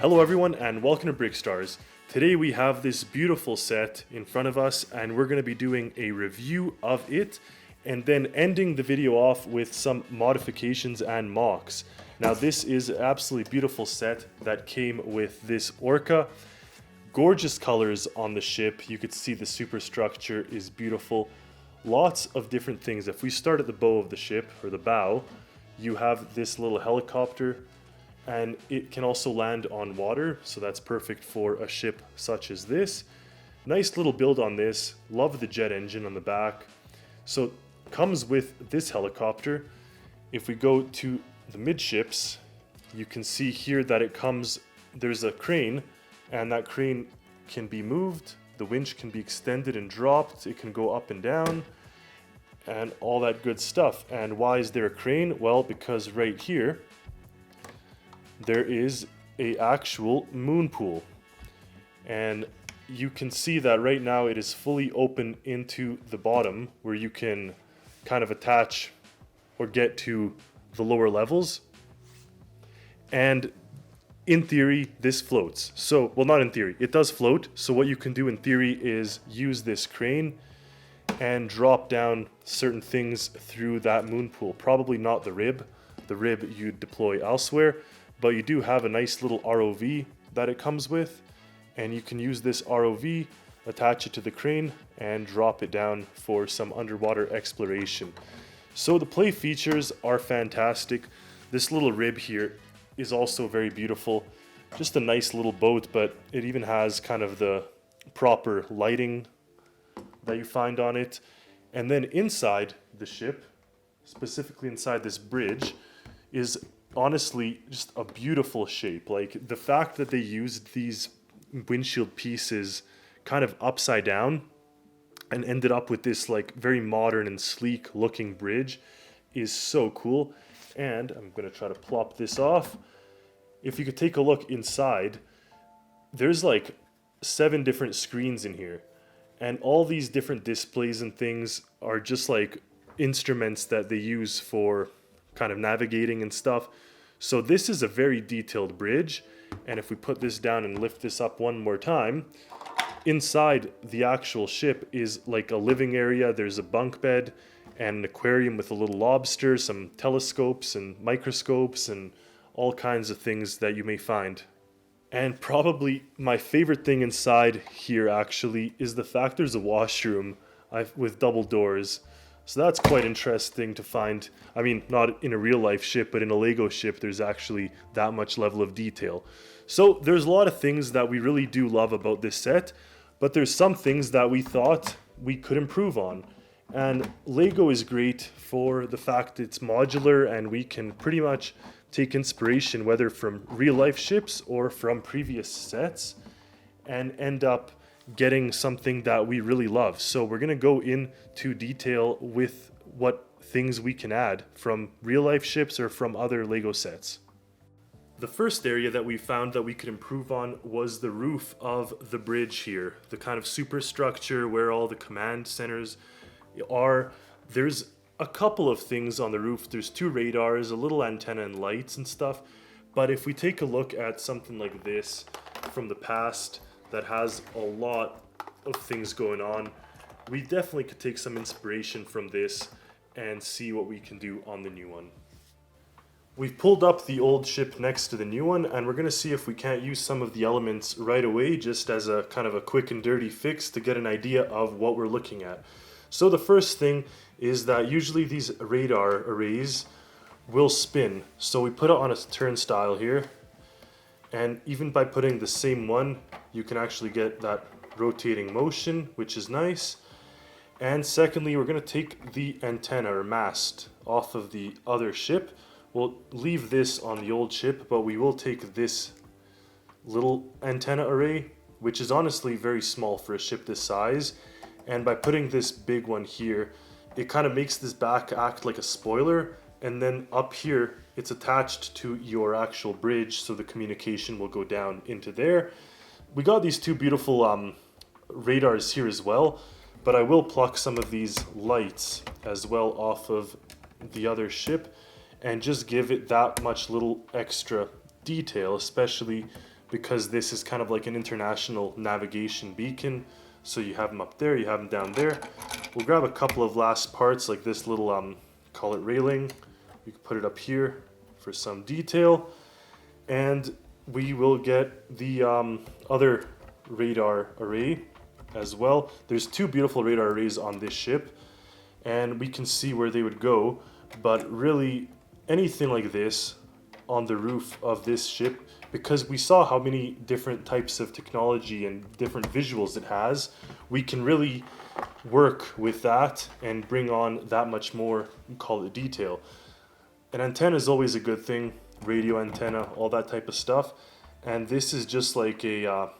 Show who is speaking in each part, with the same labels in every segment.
Speaker 1: Hello everyone and welcome to Brickstars. Today we have this beautiful set in front of us and we're going to be doing a review of it and then ending the video off with some modifications and mocks. Now this is an absolutely beautiful set that came with this Orca. Gorgeous colors on the ship. You could see the superstructure is beautiful. Lots of different things. If we start at the bow of the ship, or the bow, you have this little helicopter. And it can also land on water, so that's perfect for a ship such as this. Nice little build on this. Love the jet engine on the back. So comes with this helicopter. If we go to the midships, you can see here that it comes, there's a crane, and that crane can be moved. The winch can be extended and dropped. It can go up and down and all that good stuff. And why is there a crane? Well, because right here, there is a actual moon pool, and you can see that right now it is fully open into the bottom where you can kind of attach or get to the lower levels. And in theory this floats, so well, not in theory, it does float. So what you can do in theory is use this crane and drop down certain things through that moon pool. Probably not the rib you deploy elsewhere, but you do have a nice little ROV that it comes with, and you can use this ROV, attach it to the crane, and drop it down for some underwater exploration. So the play features are fantastic. This little rib here is also very beautiful. Just a nice little boat, but it even has kind of the proper lighting that you find on it. And then inside the ship, specifically inside this bridge, is honestly just a beautiful shape. Like the fact that they used these windshield pieces kind of upside down and ended up with this like very modern and sleek looking bridge is so cool. And I'm going to try to plop this off. If you could take a look inside, there's like 7 different screens in here, and all these different displays and things are just like instruments that they use for kind of navigating and stuff. So this is a very detailed bridge, and if we put this down and lift this up one more time, inside the actual ship is like a living area. There's a bunk bed and an aquarium with a little lobster, some telescopes and microscopes and all kinds of things that you may find. And probably my favorite thing inside here actually is the fact there's a washroom with double doors. So that's quite interesting to find. I mean, not in a real life ship, but in a Lego ship, there's actually that much level of detail. So there's a lot of things that we really do love about this set, but there's some things that we thought we could improve on. And Lego is great for the fact it's modular, and we can pretty much take inspiration whether from real life ships or from previous sets and end up getting something that we really love. So we're going to go into detail with what things we can add from real life ships or from other Lego sets. The first area that we found that we could improve on was the roof of the bridge here, the kind of superstructure where all the command centers are. There's a couple of things on the roof. There's 2 radars, a little antenna and lights and stuff. But if we take a look at something like this from the past that has a lot of things going on, we definitely could take some inspiration from this and see what we can do on the new one. We've pulled up the old ship next to the new one, and we're going to see if we can't use some of the elements right away just as a kind of a quick and dirty fix to get an idea of what we're looking at. So the first thing is that usually these radar arrays will spin. So we put it on a turnstile here, and even by putting the same one, you can actually get that rotating motion, which is nice. And secondly, we're going to take the antenna or mast off of the other ship. We'll leave this on the old ship, but we will take this little antenna array, which is honestly very small for a ship this size. And by putting this big one here, it kind of makes this back act like a spoiler. And then up here, it's attached to your actual bridge, so the communication will go down into there. We got these 2 beautiful radars here as well, but I will pluck some of these lights as well off of the other ship and just give it that much little extra detail, especially because this is kind of like an international navigation beacon. So you have them up there, you have them down there. We'll grab a couple of last parts like this little, call it railing. We can put it up here for some detail. And we will get the other radar array as well. There's two beautiful radar arrays on this ship, and we can see where they would go. But really, anything like this on the roof of this ship, because we saw how many different types of technology and different visuals it has, we can really work with that and bring on that much more, call it detail. An antenna is always a good thing, radio antenna, all that type of stuff. And this is just like a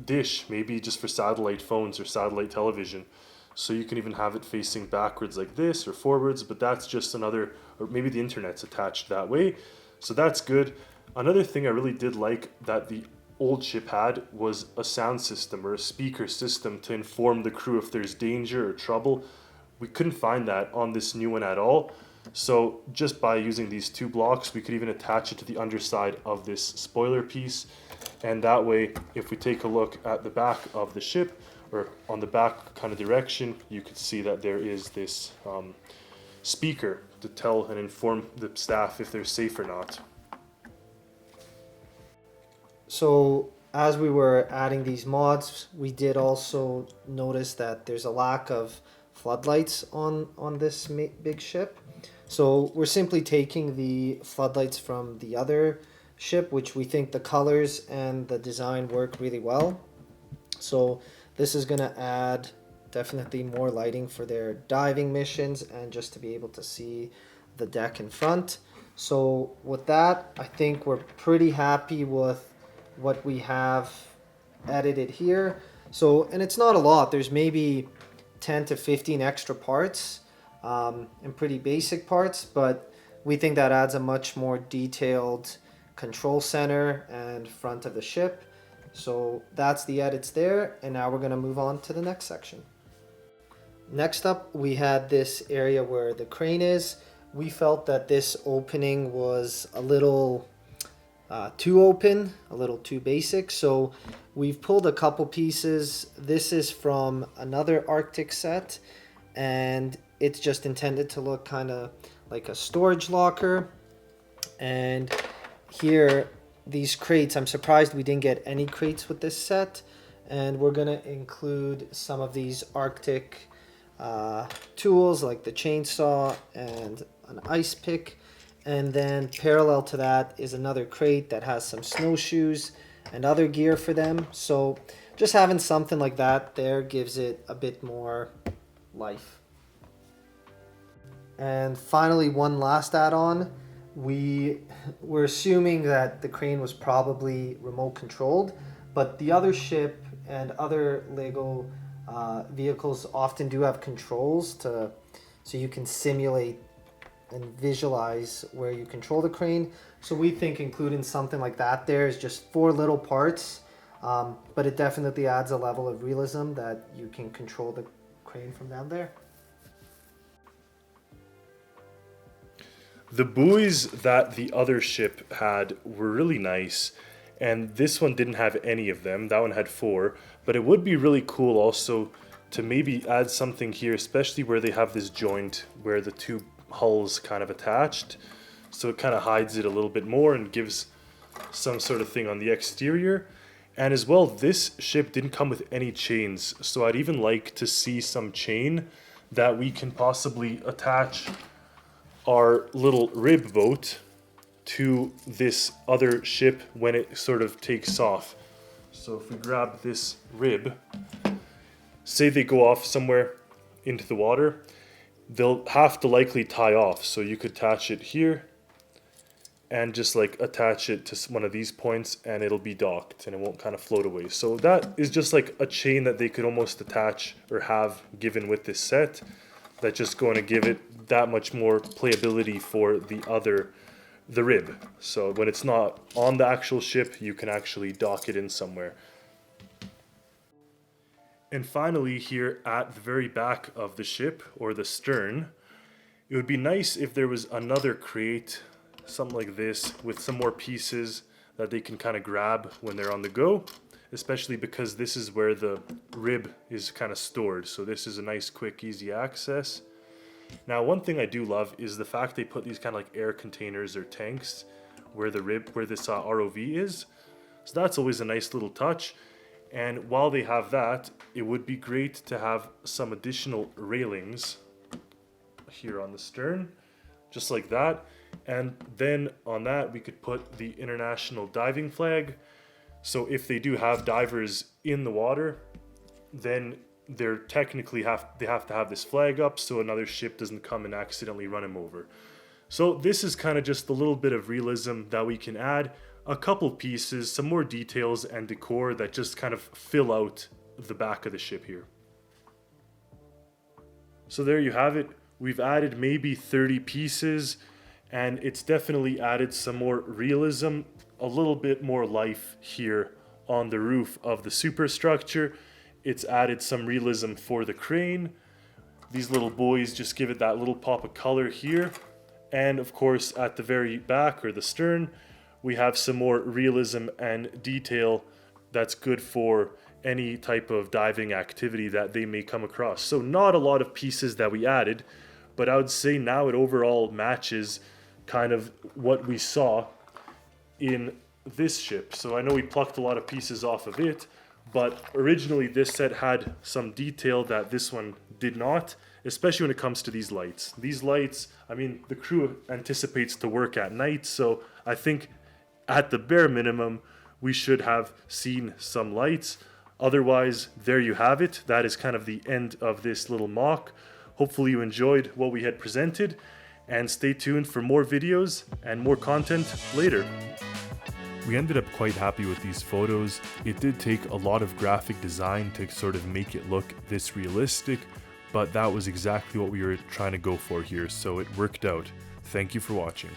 Speaker 1: dish, maybe just for satellite phones or satellite television. So you can even have it facing backwards like this or forwards, but that's just another, or maybe the internet's attached that way. So that's good. Another thing I really did like that the old ship had was a sound system or a speaker system to inform the crew if there's danger or trouble. We couldn't find that on this new one at all. So just by using these two blocks, we could even attach it to the underside of this spoiler piece. And that way, if we take a look at the back of the ship, or on the back kind of direction, you could see that there is this speaker to tell and inform the staff if they're safe or not.
Speaker 2: So as we were adding these mods, we did also notice that there's a lack of floodlights on this big ship. So we're simply taking the floodlights from the other ship, which we think the colors and the design work really well. So this is going to add definitely more lighting for their diving missions and just to be able to see the deck in front. So with that, I think we're pretty happy with what we have edited here. So, and it's not a lot. There's maybe 10 to 15 extra parts and pretty basic parts, but we think that adds a much more detailed control center and front of the ship. So that's the edits there, and now we're going to move on to the next section. Next up, we had this area where the crane is. We felt that this opening was a little too open, a little too basic, so we've pulled a couple pieces. This is from another Arctic set, and it's just intended to look kind of like a storage locker. And here, these crates, I'm surprised we didn't get any crates with this set, and we're gonna include some of these Arctic tools like the chainsaw and an ice pick. And then parallel to that is another crate that has some snowshoes and other gear for them. So just having something like that there gives it a bit more life. And finally, one last add-on. We're assuming that the crane was probably remote controlled, but the other ship and other Lego vehicles often do have controls so you can simulate and visualize where you control the crane. So we think including something like that there is just 4 little parts, but it definitely adds a level of realism that you can control the crane from down there.
Speaker 1: The buoys that the other ship had were really nice, and this one didn't have any of them. That one had 4, but it would be really cool also to maybe add something here, especially where they have this joint where the two hulls kind of attached, so it kind of hides it a little bit more and gives some sort of thing on the exterior. And as well, this ship didn't come with any chains, so I'd even like to see some chain that we can possibly attach our little rib boat to this other ship when it sort of takes off. So if we grab this rib, say they go off somewhere into the water, they'll have to likely tie off. So you could attach it here and just like attach it to one of these points and it'll be docked and it won't kind of float away. So that is just like a chain that they could almost attach or have given with this set, that's just going to give it that much more playability for the rib. So when it's not on the actual ship, you can actually dock it in somewhere. And finally, here at the very back of the ship, or the stern, it would be nice if there was another crate, something like this, with some more pieces that they can kind of grab when they're on the go, especially because this is where the rib is kind of stored. So this is a nice, quick, easy access. Now, one thing I do love is the fact they put these kind of like air containers or tanks where the rib, where this ROV is. So that's always a nice little touch. And while they have that, it would be great to have some additional railings here on the stern, just like that. And then on that, we could put the international diving flag. So if they do have divers in the water, then they're technically they have to have this flag up so another ship doesn't come and accidentally run them over. So this is kind of just a little bit of realism that we can add. A couple pieces, some more details and decor that just kind of fill out the back of the ship here. So there you have it. We've added maybe 30 pieces, and it's definitely added some more realism, a little bit more life here on the roof of the superstructure. It's added some realism for the crane. These little buoys just give it that little pop of color here. And of course, at the very back, or the stern, we have some more realism and detail that's good for any type of diving activity that they may come across. So not a lot of pieces that we added, but I would say now it overall matches kind of what we saw in this ship. So I know we plucked a lot of pieces off of it, but originally this set had some detail that this one did not, especially when it comes to these lights. These lights, I mean, the crew anticipates to work at night, so I think at the bare minimum, we should have seen some lights. Otherwise, there you have it. That is kind of the end of this little mock. Hopefully you enjoyed what we had presented, and stay tuned for more videos and more content later. We ended up quite happy with these photos. It did take a lot of graphic design to sort of make it look this realistic, but that was exactly what we were trying to go for here, so it worked out. Thank you for watching.